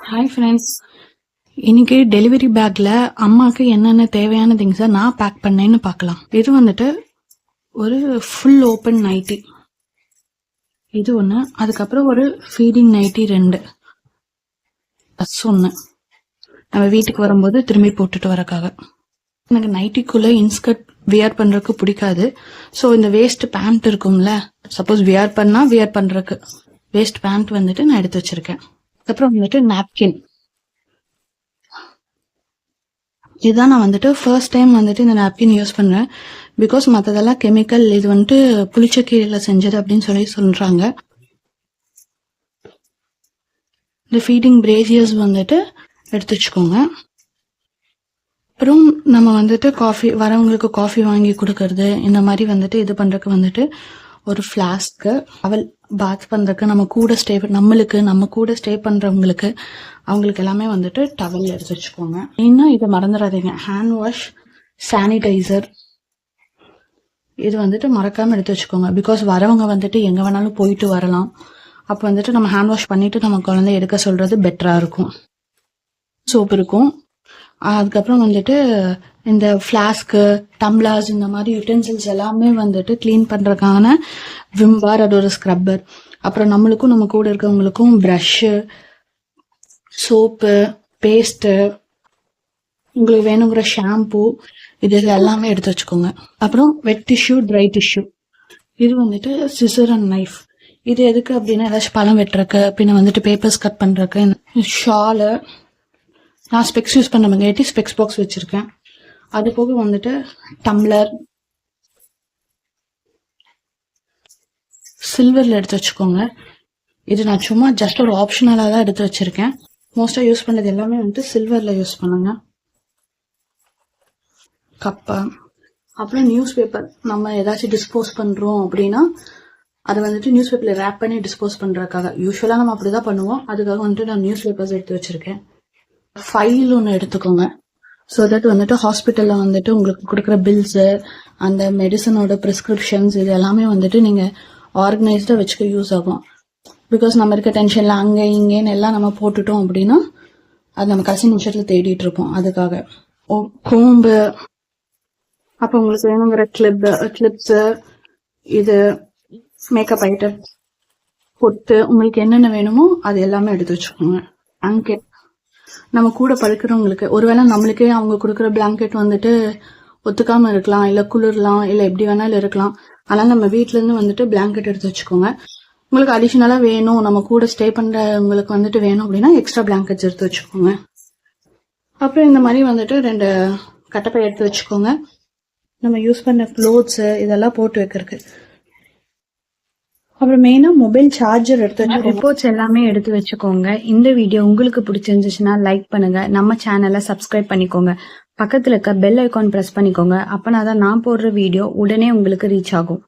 Hi friends. இன்னைக்கு delivery பேக்ல அம்மாவுக்கு என்னென்ன தேவையான திங்ஸை நான் பேக் பண்ணேன்னு பார்க்கலாம். இது வந்துட்டு ஒரு ஃபுல் ஓப்பன் நைட்டி, இது ஒன்று. அதுக்கப்புறம் ஒரு ஃபீடிங் நைட்டி 2, ப்ளஸ் ஒன்று நம்ம வீட்டுக்கு வரும்போது திரும்பி போட்டுட்டு வரக்காக. எனக்கு நைட்டிக்குள்ளே இன்ஸ்கர்ட் வியர் பண்ணுறதுக்கு பிடிக்காது. ஸோ இந்த வேஸ்ட் பேண்ட் இருக்கும்ல, சப்போஸ் வியர் பண்ணால் வியர் பண்ணுறதுக்கு வேஸ்ட் பேண்ட் வந்துட்டு நான் எடுத்து வச்சிருக்கேன். அதுக்கப்புறம் வந்துட்டு நாப்கின். இதுதான் நான் வந்துட்டு ஃபர்ஸ்ட் டைம் வந்துட்டு இந்த நாப்கின் யூஸ் பண்ணுறேன். பிகாஸ் மற்றதெல்லாம் கெமிக்கல், இது வந்துட்டு புளிச்சக்கீரையில் செஞ்சது அப்படின்னு சொல்கிறாங்க. இந்த ஃபீடிங் பிரேசியர்ஸ் வந்துட்டு எடுத்து வச்சுக்கோங்க. அப்புறம் நம்ம வந்துட்டு காஃபி, வரவங்களுக்கு காஃபி வாங்கி கொடுக்கறது, இந்த மாதிரி வந்துட்டு இது பண்ணுறதுக்கு வந்துட்டு ஒரு ஃப்ளாஸ்க்கு, அவள் பாத் பண்ணுறதுக்கு, நம்ம கூட ஸ்டே பண்ணுறவங்களுக்கு அவங்களுக்கு எல்லாமே வந்துட்டு டவல் எடுத்து வச்சுக்கோங்க. இன்னும் இதை மறந்துடாதீங்க, ஹேண்ட் வாஷ், சானிடைசர், இது வந்துட்டு மறக்காமல் எடுத்து வச்சுக்கோங்க. பிகாஸ் வரவங்க வந்துட்டு எங்கே வேணாலும் போயிட்டு வரலாம். அப்போ வந்துட்டு நம்ம ஹேண்ட் வாஷ் பண்ணிவிட்டு நம்ம குழந்தை எடுக்க சொல்கிறது பெட்டராக இருக்கும். சோப் இருக்கும். அதுக்கப்புறம் வந்துட்டு இந்த ஃப்ளாஸ்க்கு, டம்ளார்ஸ், இந்த மாதிரி யூட்டென்சில்ஸ் எல்லாமே வந்துட்டு க்ளீன் பண்ணுறதுக்கான விம் பார், அது ஒரு ஸ்க்ரப்பர். அப்புறம் நம்மளுக்கும் நம்ம கூட இருக்கவங்களுக்கும் ப்ரஷ்ஷு, சோப்பு, பேஸ்ட்டு, உங்களுக்கு வேணுங்கிற ஷாம்பூ, இது எல்லாமே எடுத்து வச்சுக்கோங்க. அப்புறம் வெட் டிஷ்யூ, ட்ரை டிஷ்யூ, இது வந்துட்டு சிசர் அண்ட் நைஃப். இது எதுக்கு அப்படின்னா ஏதாச்சும் பழம் வெட்டுறக்கு, பின்ன வந்துட்டு பேப்பர்ஸ் கட் பண்ணுறக்கு. ஷாலு, நான் ஸ்பெக்ஸ் யூஸ் பண்ண ஸ்பெக்ஸ் பாக்ஸ் வச்சுருக்கேன். அது போக வந்துட்டு டம்ளர், சில்வரில் எடுத்து வச்சுக்கோங்க. இது நான் சும்மா ஜஸ்ட் ஒரு ஆப்ஷனலாக தான் எடுத்து வச்சுருக்கேன். மோஸ்ட்டாக யூஸ் பண்ணது எல்லாமே வந்துட்டு சில்வரில் யூஸ் பண்ணுங்க. கப்பை, அப்புறம் நியூஸ் பேப்பர். நம்ம ஏதாச்சும் டிஸ்போஸ் பண்ணுறோம் அப்படின்னா அதை வந்துட்டு நியூஸ் பேப்பரில் ரேப் பண்ணி டிஸ்போஸ் பண்ணுறதுக்காக. யூஸ்வலாக நம்ம அப்படி தான் பண்ணுவோம். அதுக்காக வந்துட்டு நான் நியூஸ் பேப்பர்ஸ் எடுத்து வச்சுருக்கேன். ஃபைல் ஒன்று எடுத்துக்கோங்க. ஸோ தட் வந்துட்டு ஹாஸ்பிட்டலில் வந்துட்டு உங்களுக்கு கொடுக்குற பில்ஸு, அந்த மெடிசனோட ப்ரிஸ்கிரிப்ஷன்ஸ், இது எல்லாமே வந்துட்டு நீங்கள் ஆர்கனைஸ்டாக வச்சுக்க யூஸ் ஆகும். பிகாஸ் நம்ம இருக்க டென்ஷனில் அங்கே இங்கேன்னு எல்லாம் நம்ம போட்டுட்டோம் அப்படின்னா அது நம்ம கடைசி நிமிஷத்தில் தேடிட்டு இருப்போம். அதுக்காக கோம்பு, அப்போ உங்களுக்கு வேணுங்கிற கிளிப்ஸு, இது மேக்கப் ஐட்டம், பொட்டு, உங்களுக்கு என்னென்ன வேணுமோ அது எல்லாமே எடுத்து வச்சுக்கோங்க. பிளாங்கெட், நம்ம கூட படுக்கிறவங்களுக்கு, ஒருவேளை நம்மளுக்கே அவங்க கொடுக்குற பிளாங்கெட் வந்துட்டு ஒத்துக்காமல் இருக்கலாம், இல்லை குளிரலாம், இல்லை எப்படி வேணாலும் இருக்கலாம். அதனால் நம்ம வீட்டிலேருந்து வந்துட்டு பிளாங்கெட் எடுத்து வச்சுக்கோங்க. உங்களுக்கு அடிஷ்னலாக வேணும், நம்ம கூட ஸ்டே பண்ணுறவங்களுக்கு வந்துட்டு வேணும் அப்படின்னா எக்ஸ்ட்ரா பிளாங்கெட்ஸ் எடுத்து வச்சுக்கோங்க. அப்புறம் இந்த மாதிரி வந்துட்டு 2 கட்டப்பை எடுத்து வச்சுக்கோங்க. நம்ம யூஸ் பண்ண க்ளோத்ஸு இதெல்லாம் போட்டு வைக்கிறதுக்கு. அப்புறம் மெயினாக மொபைல் சார்ஜர் எடுத்து வச்சுக்கோங்க. ரிப்போர்ட்ஸ் எல்லாமே எடுத்து வச்சுக்கோங்க. இந்த வீடியோ உங்களுக்கு பிடிச்சிருந்துச்சுன்னா லைக் பண்ணுங்க, நம்ம சேனலை சப்ஸ்கிரைப் பண்ணிக்கோங்க, பக்கத்தில் இருக்க பெல் ஐக்கான் ப்ரெஸ் பண்ணிக்கோங்க. அப்போனா தான் நான் போடுற வீடியோ உடனே உங்களுக்கு ரீச் ஆகும்.